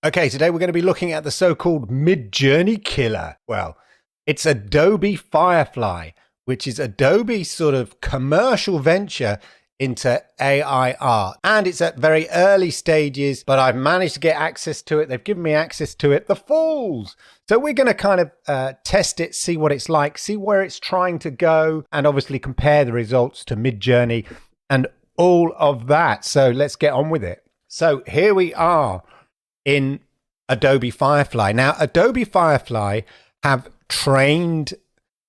Okay, today we're going to be looking at the so-called MidJourney killer. Well, it's Adobe Firefly, which is Adobe's sort of commercial venture into AI art. And it's at very early stages, but I've managed to get access to it. They've given me access to it, the fools. So we're going to kind of test it, see what it's like, see where it's trying to go, and obviously compare the results to MidJourney and all of that. So let's get on with it. So here we are in Adobe Firefly. Now, Adobe Firefly have trained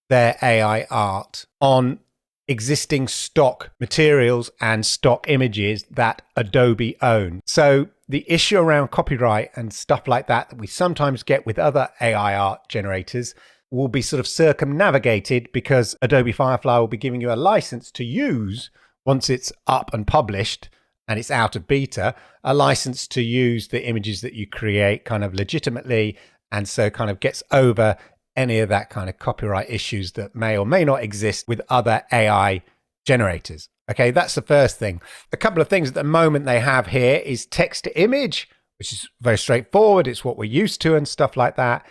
their AI art on existing stock materials and stock images that Adobe own. So the issue around copyright and stuff like that we sometimes get with other AI art generators will be sort of circumnavigated because Adobe Firefly will be giving you a license to use once it's up and published and it's out of beta, a license to use the images that you create kind of legitimately, and so kind of gets over any of that kind of copyright issues that may or may not exist with other AI generators. Okay, that's the first thing. A couple of things at the moment they have here is text to image, which is very straightforward. It's what we're used to and stuff like that.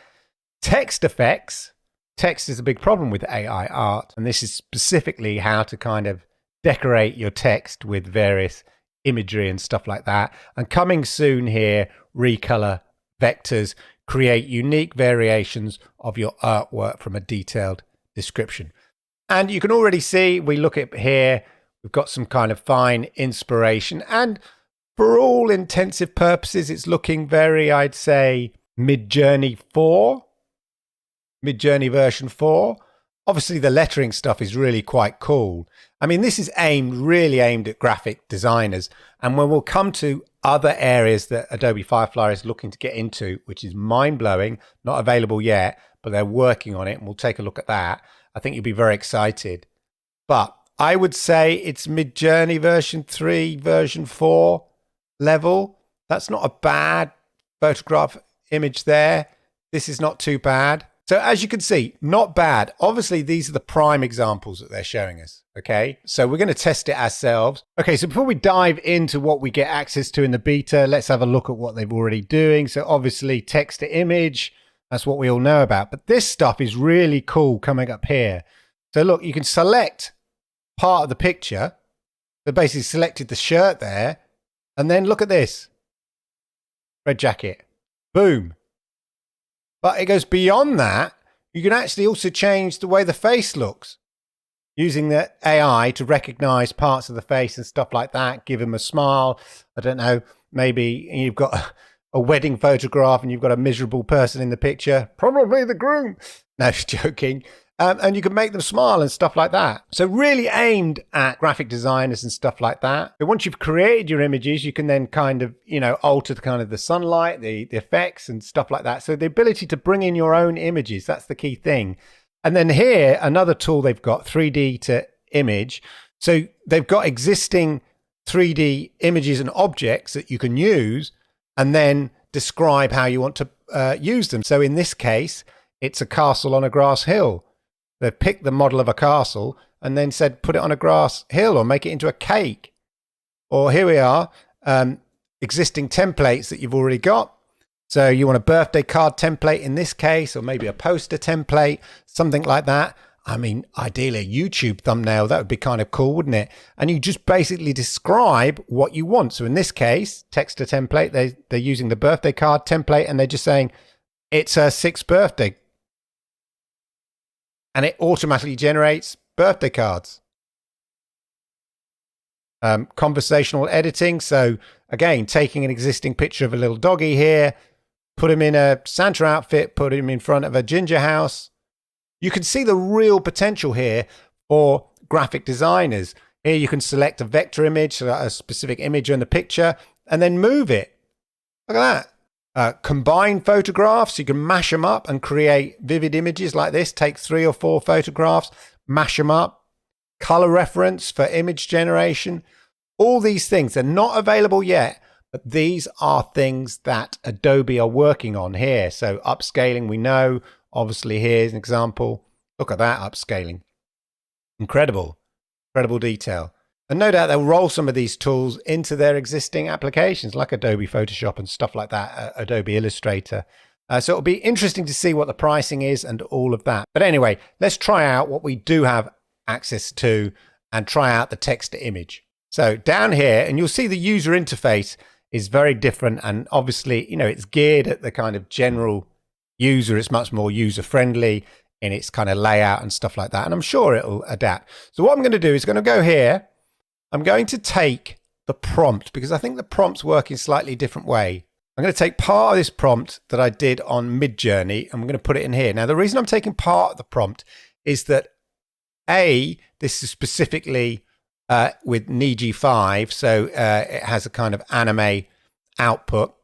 Text effects. Text is a big problem with AI art, and this is specifically how to kind of decorate your text with various imagery and stuff like that. And coming soon here, recolor vectors, create unique variations of your artwork from a detailed description. And you can already see, we look at here, we've got some kind of fine inspiration, and for all intensive purposes, it's looking very, I'd say, MidJourney 4, MidJourney version 4. Obviously, the lettering stuff is really quite cool. I mean, this is really aimed at graphic designers. And when we'll come to other areas that Adobe Firefly is looking to get into, which is mind-blowing, not available yet, but they're working on it, and we'll take a look at that. I think you'll be very excited. But I would say it's MidJourney version 3, version 4 level. That's not a bad photograph image there. This is not too bad. So as you can see, not bad. Obviously, these are the prime examples that they're showing us, okay? So we're going to test it ourselves. Okay, so before we dive into what we get access to in the beta, let's have a look at what they've already doing. So obviously, text to image, that's what we all know about. But this stuff is really cool coming up here. So look, you can select part of the picture. So basically selected the shirt there. And then look at this. Red jacket. Boom. But it goes beyond that. You can actually also change the way the face looks using the AI to recognize parts of the face and stuff like that. Give him a smile. I don't know, maybe you've got a wedding photograph and you've got a miserable person in the picture. Probably the groom. No, joking. And you can make them smile and stuff like that. So really aimed at graphic designers and stuff like that. But once you've created your images, you can then kind of, alter the kind of the sunlight, the effects and stuff like that. So the ability to bring in your own images, that's the key thing. And then here, another tool they've got, 3D to image. So they've got existing 3D images and objects that you can use and then describe how you want to use them. So in this case, it's a castle on a grass hill. They've picked the model of a castle and then said, put it on a grass hill or make it into a cake. Or here we are, existing templates that you've already got. So you want a birthday card template in this case, or maybe a poster template, something like that. I mean, ideally a YouTube thumbnail, that would be kind of cool, wouldn't it? And you just basically describe what you want. So in this case, text to template, they're using the birthday card template and they're just saying, it's her 6th birthday. And it automatically generates birthday cards. Conversational editing. So again, taking an existing picture of a little doggy here, put him in a Santa outfit, put him in front of a ginger house. You can see the real potential here for graphic designers. Here you can select a vector image, so a specific image in the picture, and then move it. Look at that. Combine photographs, you can mash them up and create vivid images like this. Take 3 or 4 photographs, mash them up. Color reference for image generation. All these things, they're not available yet, but these are things that Adobe are working on here. So upscaling, we know, obviously here's an example. Look at that upscaling. Incredible, incredible detail. And no doubt they'll roll some of these tools into their existing applications like Adobe Photoshop and stuff like that, Adobe Illustrator. So it'll be interesting to see what the pricing is and all of that. But anyway, let's try out what we do have access to and try out the text to image. So down here, and you'll see the user interface is very different. And obviously, you know, it's geared at the kind of general user. It's much more user friendly in its kind of layout and stuff like that. And I'm sure it'll adapt. So what I'm going to do is going to go here. I'm going to take the prompt because I think the prompts work in a slightly different way. I'm going to take part of this prompt that I did on MidJourney. I'm going to put it in here. Now, the reason I'm taking part of the prompt is that this is specifically with Niji5. So it has a kind of anime output.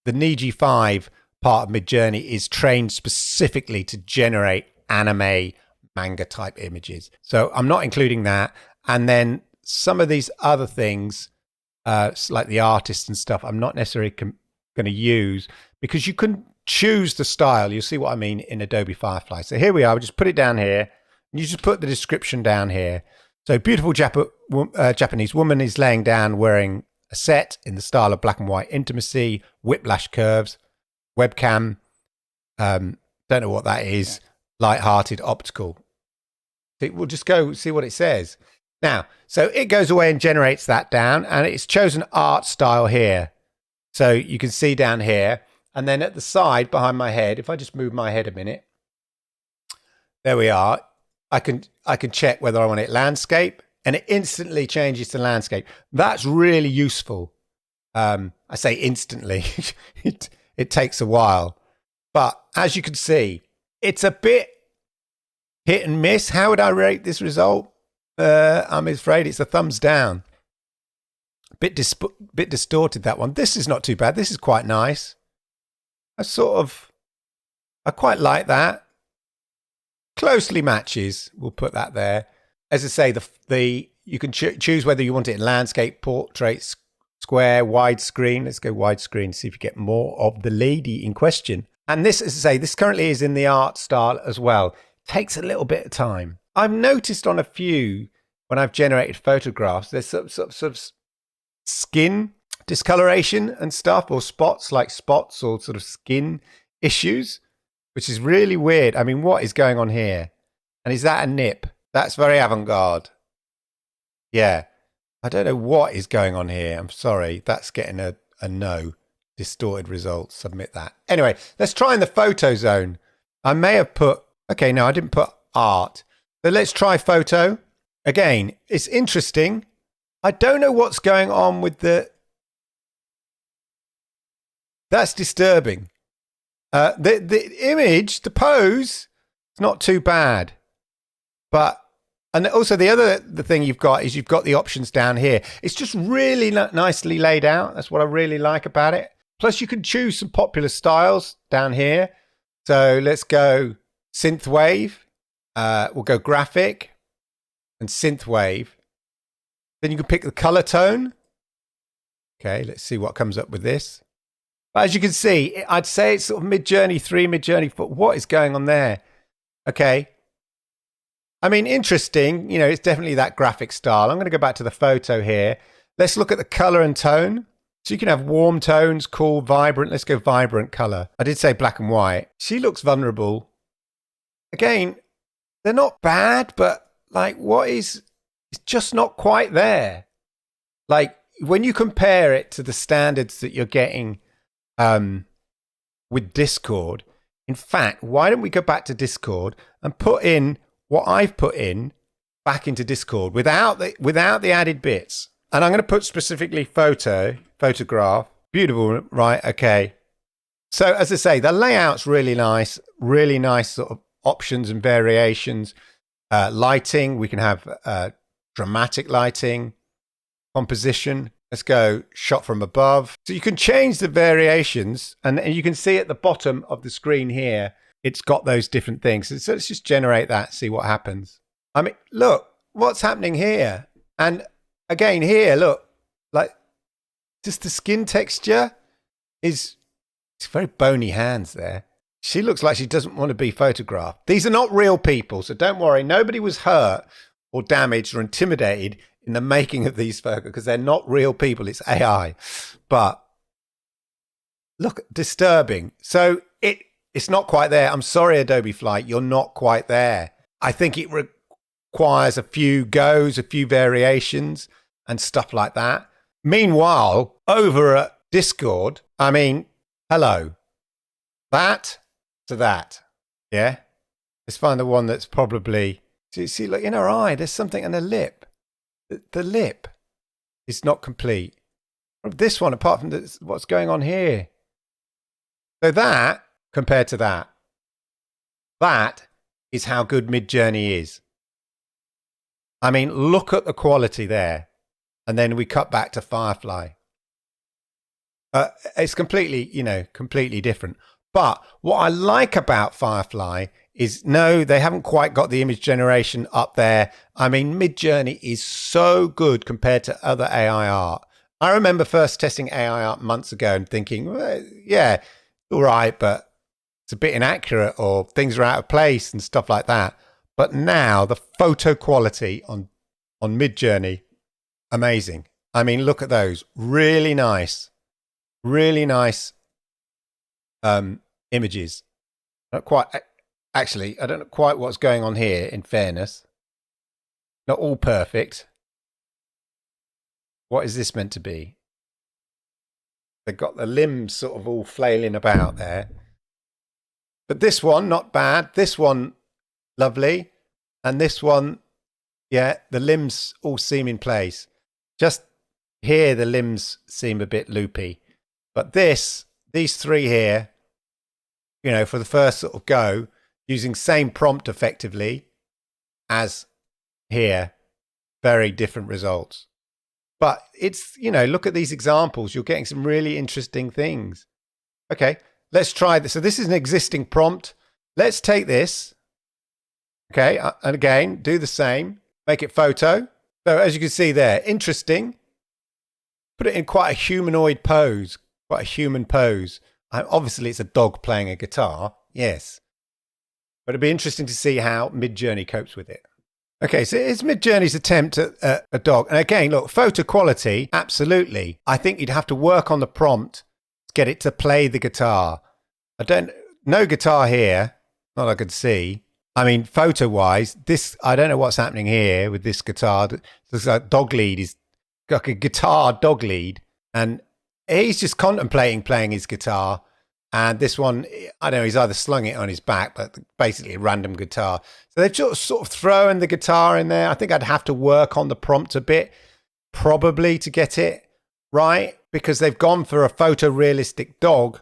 The Niji5 part of MidJourney is trained specifically to generate anime manga type images. So I'm not including that. And then some of these other things, like the artists and stuff, I'm not necessarily going to use because you can choose the style. You'll see what I mean in Adobe Firefly. So here we are. We just put it down here. And you just put the description down here. So beautiful Japanese woman is laying down wearing a set in the style of black and white intimacy, whiplash curves, webcam. Don't know what that is. Light-hearted optical. We'll just go see what it says. Now, so it goes away and generates that down, and it's chosen art style here. So you can see down here, and then at the side behind my head, if I just move my head a minute, there we are. I can check whether I want it landscape, and it instantly changes to landscape. That's really useful. I say instantly. it takes a while, but as you can see, it's a bit hit and miss. How would I rate this result? I'm afraid it's a thumbs down. Bit distorted, that one. This is not too bad. This is quite nice. I quite like that. Closely matches. We'll put that there. As I say, you can choose whether you want it in landscape, portrait, square, widescreen. Let's go widescreen, see if you get more of the lady in question. And this, as I say, this currently is in the art style as well. Takes a little bit of time. I've noticed on a few, when I've generated photographs, there's sort of skin discoloration and stuff, or spots or sort of skin issues, which is really weird. I mean, what is going on here? And is that a nip? That's very avant-garde. Yeah. I don't know what is going on here. I'm sorry. That's getting a no. Distorted results. Submit that. Anyway, let's try in the photo zone. I may have put... Okay, no, I didn't put art. So let's try photo. Again, it's interesting. I don't know what's going on with that's disturbing. The image, the pose, it's not too bad. And also the thing you've got is you've got the options down here. It's just really nicely laid out. That's what I really like about it. Plus you can choose some popular styles down here. So let's go synthwave. We'll go graphic and synthwave. Then you can pick the color tone. Okay, let's see what comes up with this. But as you can see, I'd say it's sort of MidJourney 3, MidJourney 4. What is going on there? Okay. I mean, interesting. You know, it's definitely that graphic style. I'm going to go back to the photo here. Let's look at the color and tone. So you can have warm tones, cool, vibrant. Let's go vibrant color. I did say black and white. She looks vulnerable. Again, they're not bad, but like it's just not quite there. Like when you compare it to the standards that you're getting with Discord, in fact, why don't we go back to Discord and put in what I've put in back into Discord without the added bits. And I'm going to put specifically photograph. Beautiful, right? Okay. So as I say, the layout's really nice sort of options and variations. Lighting, we can have dramatic lighting, composition. Let's go shot from above. So you can change the variations, and you can see at the bottom of the screen here, it's got those different things. So let's just generate that, see what happens. I mean, look, what's happening here? And again, here, look, like just the skin texture it's very bony hands there. She looks like she doesn't want to be photographed. These are not real people, so don't worry. Nobody was hurt or damaged or intimidated in the making of these photos because they're not real people. It's AI. But look, disturbing. So it's not quite there. I'm sorry, Adobe Flight, you're not quite there. I think it requires a few goes, a few variations and stuff like that. Meanwhile, over at Discord, I mean, hello, that to that. Yeah. Let's find the one that's probably, see, look, in her eye, there's something in her lip. The lip is not complete. This one, apart from this, what's going on here. So that, compared to that, that is how good MidJourney is. I mean, look at the quality there. And then we cut back to Firefly. It's completely, completely different. But what I like about Firefly is, no, they haven't quite got the image generation up there. I mean, MidJourney is so good compared to other AI art. I remember first testing AI art months ago and thinking, well, yeah, all right, but it's a bit inaccurate or things are out of place and stuff like that. But now the photo quality on MidJourney, amazing. I mean, look at those. Really nice images. Not quite, actually, I don't know quite what's going on here, in fairness. Not all perfect. What is this meant to be? They've got the limbs sort of all flailing about there. But this one, not bad. This one, lovely. And this one, yeah, the limbs all seem in place. Just here, the limbs seem a bit loopy. But these three here, for the first sort of go, using same prompt effectively as here, very different results. But it's, look at these examples. You're getting some really interesting things. Okay, let's try this. So this is an existing prompt. Let's take this. Okay, and again, do the same. Make it photo. So as you can see there, interesting. Put it in quite a humanoid pose, quite a human pose. Obviously, it's a dog playing a guitar. Yes. But it'd be interesting to see how MidJourney copes with it. Okay, so it's MidJourney's attempt at a dog. And again, look, photo quality, absolutely. I think you'd have to work on the prompt to get it to play the guitar. No guitar here, not I could see. I mean, photo-wise, I don't know what's happening here with this guitar. This dog lead is like a guitar dog lead. And he's just contemplating playing his guitar. And this one, I don't know, he's either slung it on his back, but basically a random guitar. So they've just sort of thrown the guitar in there. I think I'd have to work on the prompt a bit, probably, to get it right, because they've gone for a photorealistic dog.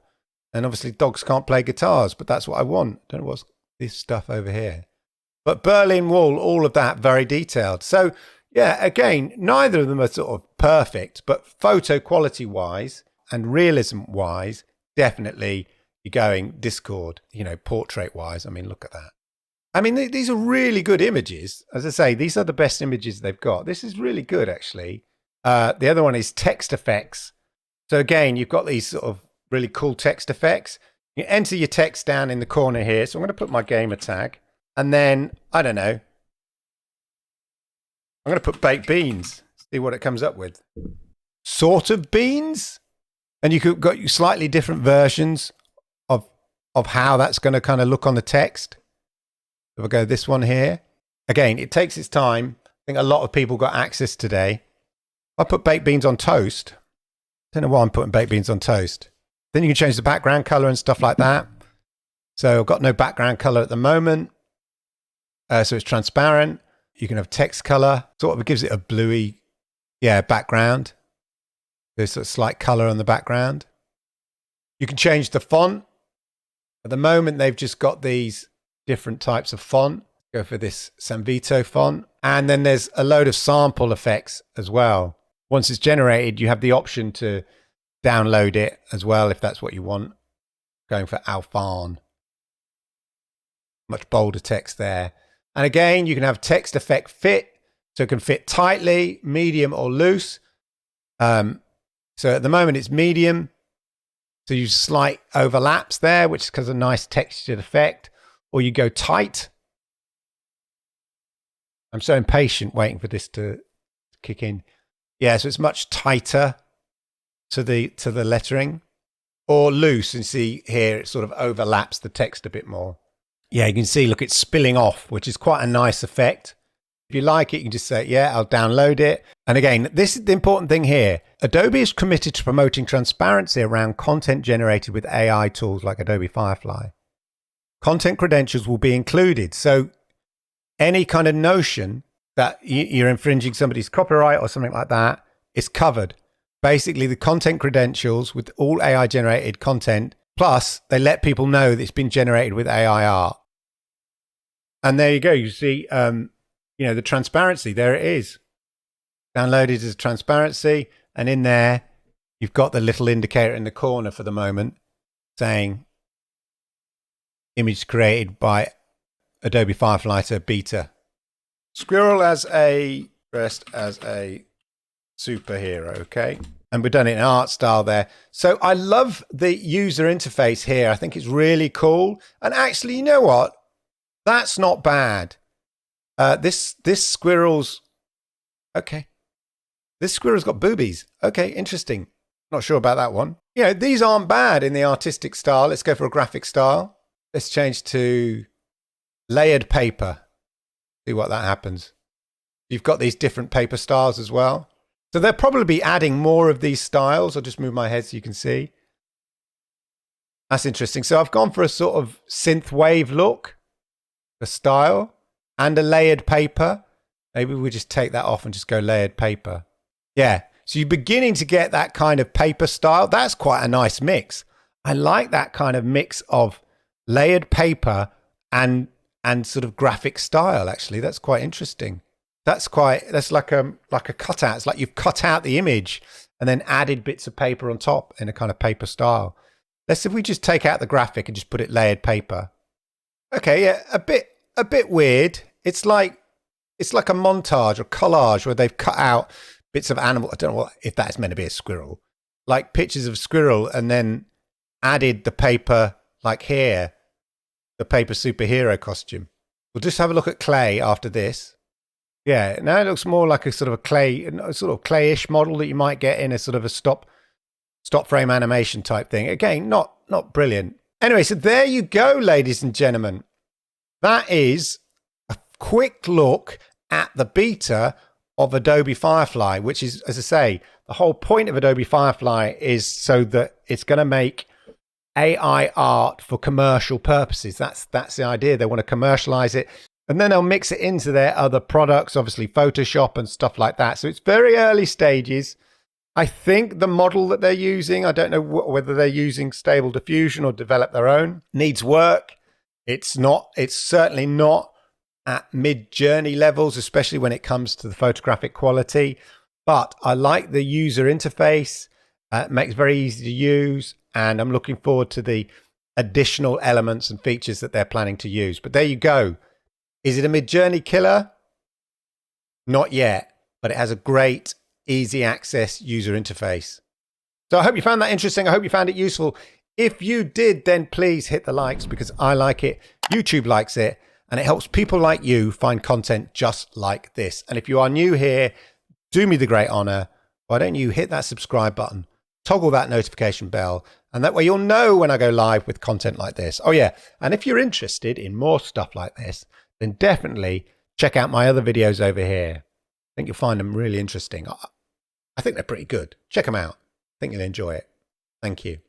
And obviously dogs can't play guitars, but that's what I want. I don't know what's this stuff over here. But Berlin Wall, all of that, very detailed. So, yeah, again, neither of them are sort of perfect, but photo quality-wise and realism-wise, definitely you're going Discord, portrait-wise. I mean, look at that. I mean, these are really good images. As I say, these are the best images they've got. This is really good, actually. The other one is text effects. So again, you've got these sort of really cool text effects. You enter your text down in the corner here. So I'm going to put my gamer tag. And then, I don't know, I'm going to put baked beans. See what it comes up with. Sort of beans. And you could got slightly different versions of how that's going to kind of look on the text. If I go this one here. Again, it takes its time. I think a lot of people got access today. I put baked beans on toast. Don't know why I'm putting baked beans on toast. Then you can change the background color and stuff like that. So I've got no background color at the moment. So it's transparent. You can have text color. Sort of gives it a bluey, background. There's a slight color on the background. You can change the font. At the moment, they've just got these different types of font. Go for this San Vito font. And then there's a load of sample effects as well. Once it's generated, you have the option to download it as well if that's what you want. Going for Alphan. Much bolder text there. And again, you can have text effect fit. So it can fit tightly, medium or loose. So at the moment it's medium. So you slight overlaps there, which is because of a nice textured effect. Or you go tight. I'm so impatient waiting for this to kick in. Yeah, so it's much tighter to the lettering, or loose. And see here, it sort of overlaps the text a bit more. Yeah, you can see, look, it's spilling off, which is quite a nice effect. If you like it, you can just say, yeah, I'll download it. And again, this is the important thing here. Adobe is committed to promoting transparency around content generated with AI tools like Adobe Firefly. Content credentials will be included. So any kind of notion that you're infringing somebody's copyright or something like that is covered. Basically, the content credentials with all AI generated content, plus they let people know that it's been generated with AI art. And there you go. You see, the transparency, there it is. Downloaded as transparency. And in there, you've got the little indicator in the corner for the moment saying image created by Adobe Firefly to beta. Squirrel dressed as a superhero, okay? And we've done it in art style there. So I love the user interface here. I think it's really cool. And actually, you know what? That's not bad. This squirrel's okay. This squirrel's got boobies. Okay, interesting. Not sure about that one. You know, these aren't bad in the artistic style. Let's go for a graphic style. Let's change to layered paper. See what that happens. You've got these different paper styles as well. So they'll probably be adding more of these styles. I'll just move my head so you can see. That's interesting. So I've gone for a sort of synth wave look, a style, and a layered paper. Maybe we just take that off and just go layered paper. Yeah. So you're beginning to get that kind of paper style. That's quite a nice mix. I like that kind of mix of layered paper and sort of graphic style, actually. That's quite interesting. That's like a cutout. It's like you've cut out the image and then added bits of paper on top in a kind of paper style. Let's see if we just take out the graphic and just put it layered paper. Okay, yeah, a bit weird. It's like a montage or collage where they've cut out bits of animal. I don't know if that's meant to be a squirrel, like pictures of squirrel, and then added the paper, like here, the paper superhero costume. We'll just have a look at clay after this. Yeah, now it looks more like a sort of clayish model that you might get in a sort of a stop frame animation type thing. Again, not brilliant. Anyway, so there you go, ladies and gentlemen. That is a quick look at the beta of Adobe Firefly, which is, as I say, the whole point of Adobe Firefly is so that it's going to make AI art for commercial purposes. That's the idea. They want to commercialize it, and then they'll mix it into their other products, obviously Photoshop and stuff like that. So it's very early stages. I think the model that they're using, I don't know whether they're using Stable Diffusion or develop their own, needs work. It's certainly not at MidJourney levels, especially when it comes to the photographic quality. But I like the user interface. It makes it very easy to use. And I'm looking forward to the additional elements and features that they're planning to use. But there you go. Is it a MidJourney killer? Not yet, but it has a great, easy access user interface. So I hope you found that interesting. I hope you found it useful. If you did, then please hit the likes, because I like it. YouTube likes it. And it helps people like you find content just like this. And if you are new here, do me the great honor. Why don't you hit that subscribe button, toggle that notification bell, and that way you'll know when I go live with content like this. Oh yeah, and if you're interested in more stuff like this, then definitely check out my other videos over here. I think you'll find them really interesting. I think they're pretty good. Check them out. I think you'll enjoy it. Thank you.